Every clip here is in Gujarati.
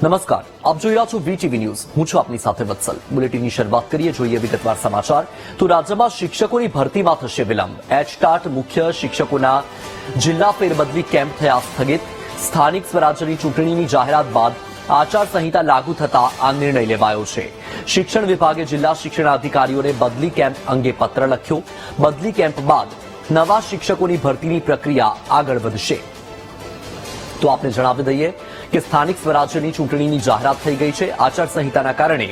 નમસ્કાર, આપ જોઈ રહ્યા છો વીટીવી ન્યૂઝ. હું છું આપની સાથે વત્સલ. બુલેટિનની શરૂઆત કરીએ. જોઈએ વિગતવાર સમાચાર. તો રાજ્યમાં શિક્ષકોની ભરતીમાં થશે વિલંબ. એચટાટ મુખ્ય શિક્ષકોના જિલ્લા ફેરબદલી કેમ્પ થયા સ્થગિત. સ્થાનિક સ્વરાજ્યની ચૂંટણીની જાહેરાત બાદ આચારસંહિતા લાગુ થતા આ નિર્ણય લેવાયો છે. શિક્ષણ વિભાગે જિલ્લા શિક્ષણાધિકારીઓને બદલી કેમ્પ અંગે પત્ર લખ્યો. બદલી કેમ્પ બાદ નવા શિક્ષકોની ભરતીની પ્રક્રિયા આગળ વધશે. તો આપને જણાવી દઈએ કે સ્થાનિક સ્વરાજ્યની ચૂંટણીની જાહેરાત થઈ ગઈ છે. આચારસંહિતાના કારણે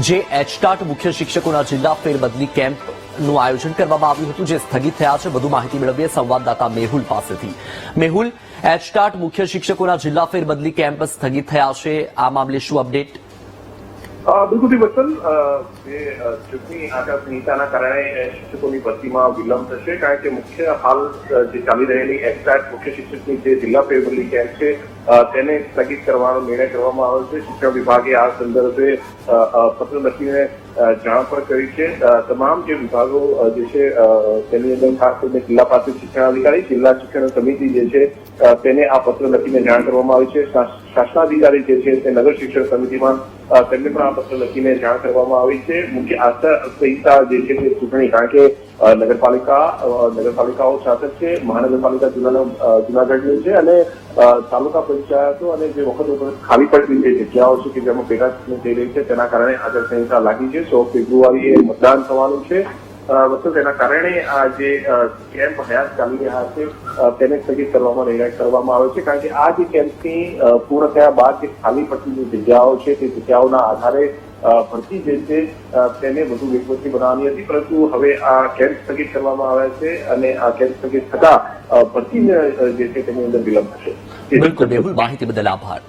જે એચટાટ મુખ્ય શિક્ષકોના જિલ્લા ફેરબદલી કેમ્પનું આયોજન કરવામાં આવ્યું હતું, જે સ્થગિત થયા છે. વધુ માહિતી મેળવીએ સંવાદદાતા મેહુલ પાસેથી. મેહુલ, એચટાટ મુખ્ય શિક્ષકોના જિલ્લા ફેરબદલી કેમ્પ સ્થગિત થયા છે. આ મામલે શું અપડેટ? બિલકુલ વત્સલ, જે ચૂંટણી આચારસંહિતાના કારણે શિક્ષકોની ભરતીમાં વિલંબ થશે, કારણ કે મુખ્ય હાલ જે ચાલી રહેલી એચટાટ મુખ્ય શિક્ષકની જે જિલ્લા ફેરબદલી કેમ્પ છે તેને સ્થગિત કરવાનો નિર્ણય કરવામાં આવ્યો છે. શિક્ષણ વિભાગે આ સંદર્ભે પત્ર લખીને જાણ પણ કરી છે. તમામ જે વિભાગો જે છે તેની અંદર ખાસ કરીને જિલ્લા પ્રાથમિક શિક્ષણાધિકારી, જિલ્લા શિક્ષણ સમિતિ જે છે તેને આ પત્ર લખીને જાણ કરવામાં આવી છે. શાસનાધિકારી જે છે તે નગર શિક્ષણ સમિતિમાં તેમને પણ આ પત્ર લખીને જાણ કરવામાં આવી છે. મુખ્ય આચારસંહિતા જે છે તે ચૂંટણી, કારણ કે નગરપાલિકાઓ શાસક છે, મહાનગરપાલિકા જૂનાગઢની છે અને તાલુકા પંચાયતો અને જે વખત ખાલી પડતી જે જગ્યાઓ છે કે જેમાં પેટા ચૂંટણી થઈ રહી છે તેના કારણે આચારસંહિતા લાગી છે. 16 ફેબ્રુઆરીએ મતદાન થવાનું છે. તેના કારણે આ જે કેમ્પ હયાત ચાલી રહ્યા છે તેને સ્થગિત કરવામાં નિર્ણય કરવામાં આવ્યો છે, કારણ કે આ જે કેમ્પની પૂર્ણ થયા બાદ જે ખાલી પડતી જે જગ્યાઓ છે તે જગ્યાઓના આધારે ભરતી જે છે તેને વધુ વેગવતી બનાવવાની હતી, પરંતુ હવે આ કેમ્પ સ્થગિત કરવામાં આવ્યા છે અને આ કેમ્પ સ્થગિત થતા ભરતી જે છે તેની અંદર વિલંબ થશે. બિલકુલ મેહુલ, માહિતી બદલ આભાર.